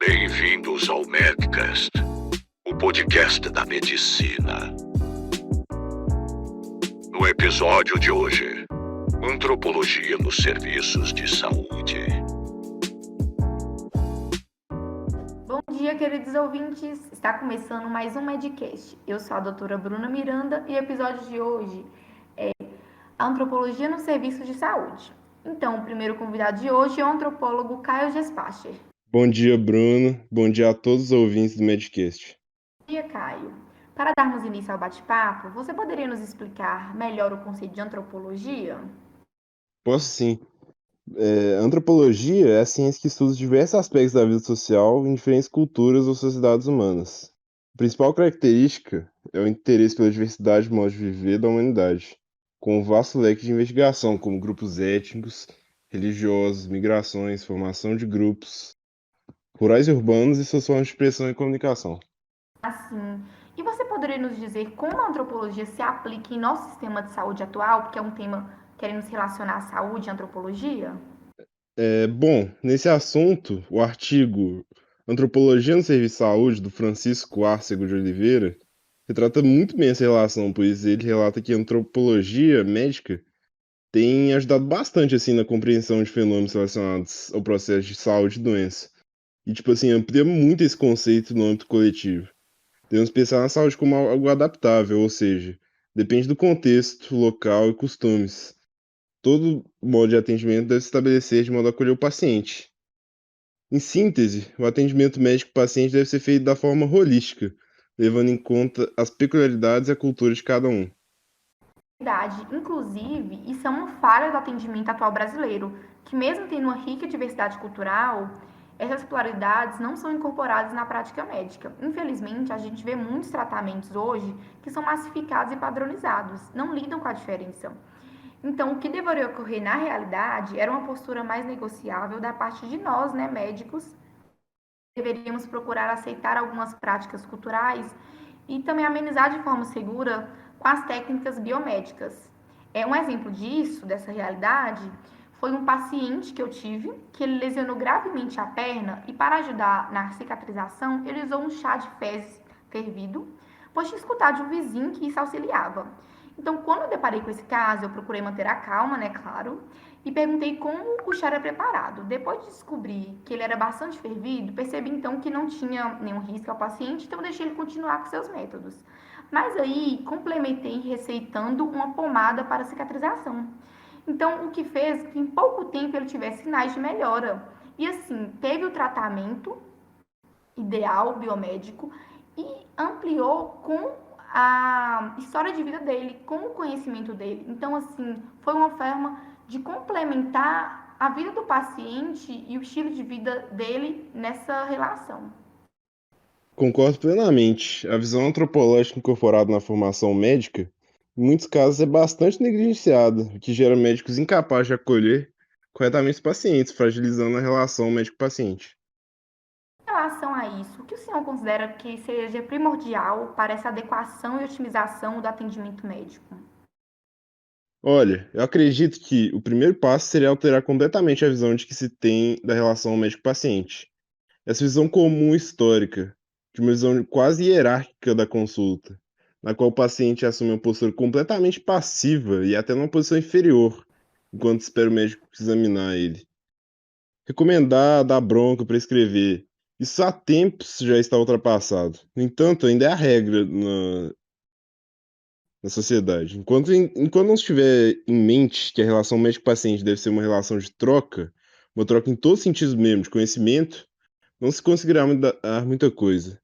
Bem-vindos ao Medcast, o podcast da medicina. No episódio de hoje, antropologia nos serviços de saúde. Bom dia, queridos ouvintes. Está começando mais um Medcast. Eu sou a doutora Bruna Miranda e o episódio de hoje é Antropologia nos serviços de saúde. Então, o primeiro convidado de hoje é o antropólogo Caio Gespacher. Bom dia, Bruno. Bom dia a todos os ouvintes do Medcast. Bom dia, Caio. Para darmos início ao bate-papo, você poderia nos explicar melhor o conceito de antropologia? Posso sim. Antropologia é a ciência que estuda diversos aspectos da vida social em diferentes culturas ou sociedades humanas. A principal característica é o interesse pela diversidade de modos de viver da humanidade, com um vasto leque de investigação, como grupos étnicos, religiosos, migrações, formação de grupos, rurais e urbanos e suas formas de expressão e comunicação. Assim, e você poderia nos dizer como a antropologia se aplica em nosso sistema de saúde atual, porque é um tema querendo se relacionar à saúde e antropologia? Bom, nesse assunto, o artigo Antropologia no Serviço de Saúde, do Francisco Árcego de Oliveira, retrata muito bem essa relação, pois ele relata que a antropologia médica tem ajudado bastante assim na compreensão de fenômenos relacionados ao processo de saúde e doença. E, tipo assim, amplia muito esse conceito no âmbito coletivo. Devemos pensar na saúde como algo adaptável, ou seja, depende do contexto, local e costumes. Todo modo de atendimento deve se estabelecer de modo a acolher o paciente. Em síntese, o atendimento médico-paciente deve ser feito da forma holística, levando em conta as peculiaridades e a cultura de cada um. Verdade. Inclusive, isso é uma falha do atendimento atual brasileiro, que mesmo tendo uma rica diversidade cultural, essas pluralidades não são incorporadas na prática médica. Infelizmente, a gente vê muitos tratamentos hoje que são massificados e padronizados, não lidam com a diferença. Então, o que deveria ocorrer na realidade era uma postura mais negociável da parte de nós, né, médicos. Deveríamos procurar aceitar algumas práticas culturais e também amenizar de forma segura com as técnicas biomédicas. Um exemplo disso, dessa realidade, foi um paciente que eu tive, que ele lesionou gravemente a perna e para ajudar na cicatrização, ele usou um chá de fezes fervido, pois tinha escutado de um vizinho que isso auxiliava. Então, quando eu deparei com esse caso, eu procurei manter a calma, né, claro, e perguntei como o chá era preparado. Depois de descobrir que ele era bastante fervido, percebi então que não tinha nenhum risco ao paciente, então deixei ele continuar com seus métodos. Mas aí complementei receitando uma pomada para cicatrização. Então, o que fez que em pouco tempo ele tivesse sinais de melhora. E assim, teve o tratamento ideal biomédico e ampliou com a história de vida dele, com o conhecimento dele. Então, assim, foi uma forma de complementar a vida do paciente e o estilo de vida dele nessa relação. Concordo plenamente. A visão antropológica incorporada na formação médica, em muitos casos, é bastante negligenciada, o que gera médicos incapazes de acolher corretamente os pacientes, fragilizando a relação médico-paciente. Em relação a isso, o que o senhor considera que seja primordial para essa adequação e otimização do atendimento médico? Olha, eu acredito que o primeiro passo seria alterar completamente a visão de que se tem da relação médico-paciente. Essa visão comum histórica, de uma visão quase hierárquica da consulta, na qual o paciente assume uma postura completamente passiva e até numa posição inferior, enquanto espera o médico examinar ele. Recomendar, dar bronca, prescrever, isso há tempos já está ultrapassado. No entanto, ainda é a regra na sociedade. Enquanto não estiver em mente que a relação médico-paciente deve ser uma relação de troca, uma troca em todos os sentidos mesmo, de conhecimento, não se conseguirá mudar muita coisa.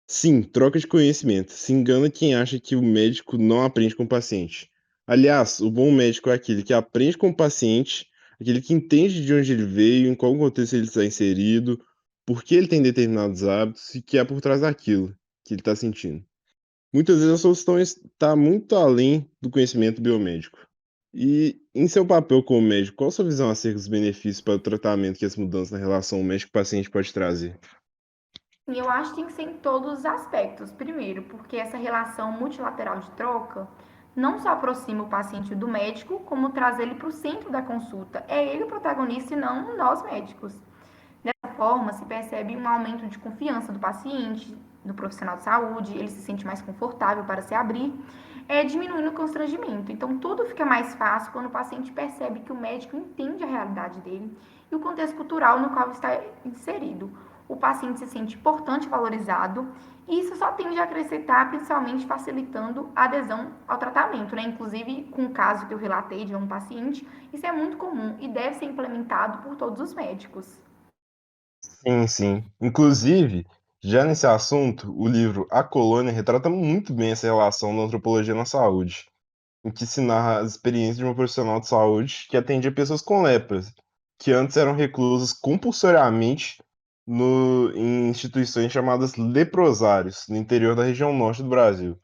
Sim, troca de conhecimento. Se engana quem acha que o médico não aprende com o paciente. Aliás, o bom médico é aquele que aprende com o paciente, aquele que entende de onde ele veio, em qual contexto ele está inserido, por que ele tem determinados hábitos e o que há por trás daquilo que ele está sentindo. Muitas vezes a solução está muito além do conhecimento biomédico. E, em seu papel como médico, qual a sua visão acerca dos benefícios para o tratamento que as mudanças na relação médico-paciente pode trazer? E eu acho que tem que ser em todos os aspectos. Primeiro, porque essa relação multilateral de troca não só aproxima o paciente do médico, como traz ele para o centro da consulta. É ele o protagonista e não nós médicos. Dessa forma, se percebe um aumento de confiança do paciente, do profissional de saúde, ele se sente mais confortável para se abrir, diminuindo o constrangimento. Então, tudo fica mais fácil quando o paciente percebe que o médico entende a realidade dele e o contexto cultural no qual está inserido. O paciente se sente importante e valorizado, e isso só tende a acrescentar, principalmente facilitando a adesão ao tratamento, né? Inclusive, com o caso que eu relatei de um paciente, isso é muito comum e deve ser implementado por todos os médicos. Sim, sim. Inclusive, já nesse assunto, o livro A Colônia retrata muito bem essa relação da antropologia na saúde, em que se narra as experiências de uma profissional de saúde que atendia pessoas com lepra, que antes eram reclusas compulsoriamente em instituições chamadas leprosários, no interior da região norte do Brasil.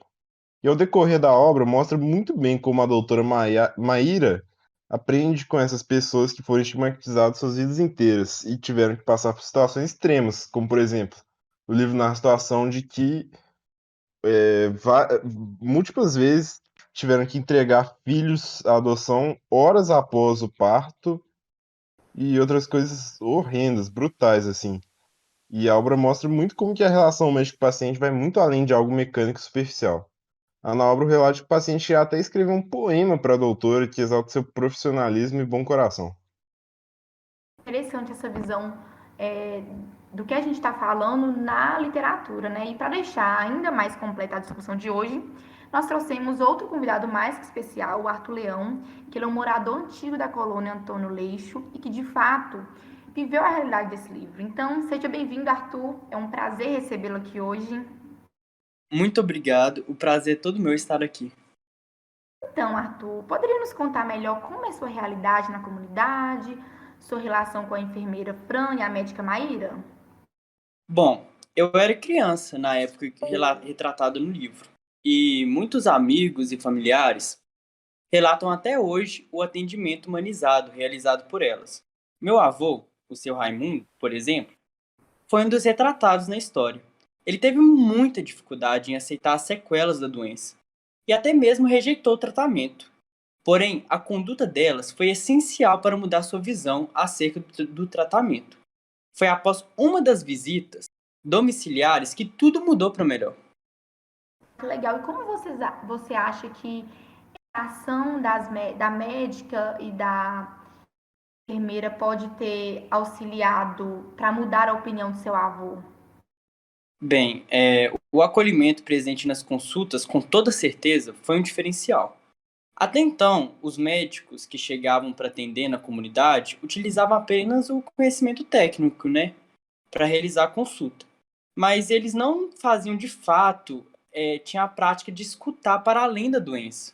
E ao decorrer da obra, mostra muito bem como a doutora Maíra aprende com essas pessoas que foram estigmatizadas suas vidas inteiras e tiveram que passar por situações extremas, como por exemplo, o livro narra a situação de que múltiplas vezes tiveram que entregar filhos à adoção horas após o parto e outras coisas horrendas, brutais assim. E a obra mostra muito como que a relação médico-paciente vai muito além de algo mecânico e superficial. Na obra, o relato que o paciente até escreveu um poema para a doutora que exalta seu profissionalismo e bom coração. Interessante essa visão é, do que a gente está falando na literatura, né? E para deixar ainda mais completa a discussão de hoje, nós trouxemos outro convidado mais que especial, o Arthur Leão, que ele é um morador antigo da colônia Antônio Leixo e que, de fato, viveu a realidade desse livro. Então, seja bem-vindo, Arthur. É um prazer recebê-lo aqui hoje. Muito obrigado, o prazer é todo meu estar aqui. Então, Arthur, poderia nos contar melhor como é sua realidade na comunidade, sua relação com a enfermeira Fran e a médica Maíra? Bom, eu era criança na época retratado no livro, e muitos amigos e familiares relatam até hoje o atendimento humanizado realizado por elas. Meu avô, o seu Raimundo, por exemplo, foi um dos retratados na história. Ele teve muita dificuldade em aceitar as sequelas da doença, e até mesmo rejeitou o tratamento. Porém, a conduta delas foi essencial para mudar sua visão acerca do tratamento. Foi após uma das visitas domiciliares que tudo mudou para melhor. Legal. E como você acha que a ação da médica e da enfermeira pode ter auxiliado para mudar a opinião do seu avô? Bem, o acolhimento presente nas consultas, com toda certeza, foi um diferencial. Até então, os médicos que chegavam para atender na comunidade utilizavam apenas o conhecimento técnico, né, para realizar a consulta. Mas eles não faziam de fato, tinha a prática de escutar para além da doença.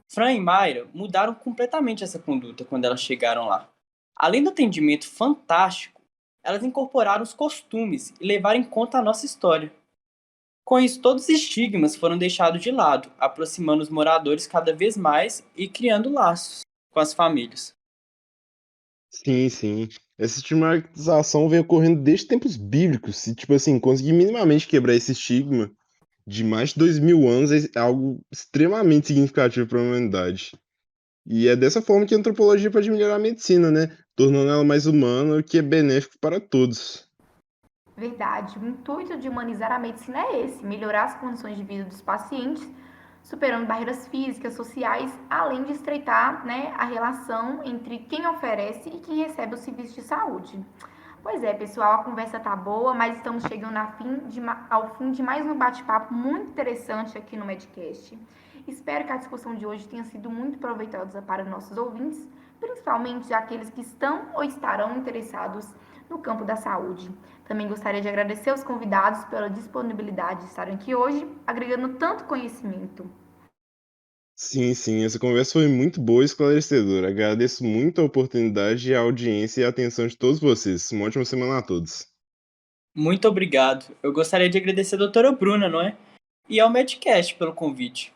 Fran e Mayra mudaram completamente essa conduta quando elas chegaram lá. Além do atendimento fantástico, elas incorporaram os costumes e levaram em conta a nossa história. Com isso, todos os estigmas foram deixados de lado, aproximando os moradores cada vez mais e criando laços com as famílias. Sim, sim. Essa estigmatização vem ocorrendo desde tempos bíblicos. E, tipo assim, conseguir minimamente quebrar esse estigma de mais de 2000 anos é algo extremamente significativo para a humanidade. E é dessa forma que a antropologia pode melhorar a medicina, né? Tornando ela mais humana, o que é benéfico para todos. Verdade. O intuito de humanizar a medicina é esse: melhorar as condições de vida dos pacientes, superando barreiras físicas, sociais, além de estreitar, né, a relação entre quem oferece e quem recebe o serviço de saúde. Pois é, pessoal, a conversa tá boa, mas estamos chegando ao fim de mais um bate-papo muito interessante aqui no Medcast. Espero que a discussão de hoje tenha sido muito proveitosa para nossos ouvintes, principalmente aqueles que estão ou estarão interessados no campo da saúde. Também gostaria de agradecer aos convidados pela disponibilidade de estarem aqui hoje, agregando tanto conhecimento. Sim, sim, essa conversa foi muito boa e esclarecedora. Agradeço muito a oportunidade, a audiência e a atenção de todos vocês. Uma ótima semana a todos. Muito obrigado. Eu gostaria de agradecer a doutora Bruna, não é? E ao Medcast pelo convite.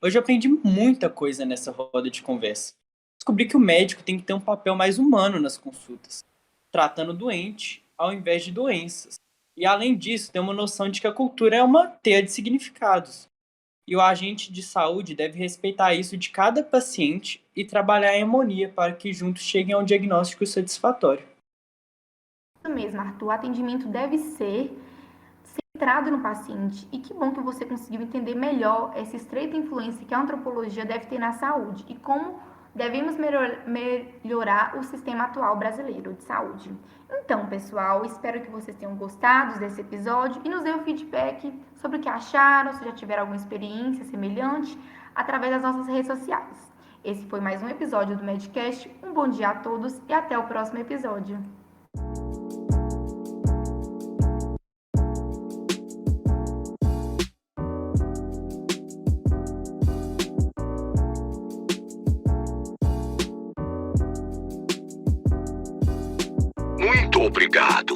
Hoje eu aprendi muita coisa nessa roda de conversa. Descobri que o médico tem que ter um papel mais humano nas consultas, tratando o doente ao invés de doenças. E além disso, tem uma noção de que a cultura é uma teia de significados. E o agente de saúde deve respeitar isso de cada paciente e trabalhar em harmonia para que juntos cheguem a um diagnóstico satisfatório. mesmo, Arthur. O atendimento deve ser centrado no paciente. E que bom que você conseguiu entender melhor essa estreita influência que a antropologia deve ter na saúde e como devemos melhorar o sistema atual brasileiro de saúde. Então, pessoal, espero que vocês tenham gostado desse episódio e nos dê um feedback sobre o que acharam, se já tiveram alguma experiência semelhante, através das nossas redes sociais. Esse foi mais um episódio do Medcast. Um bom dia a todos e até o próximo episódio. Muito obrigado.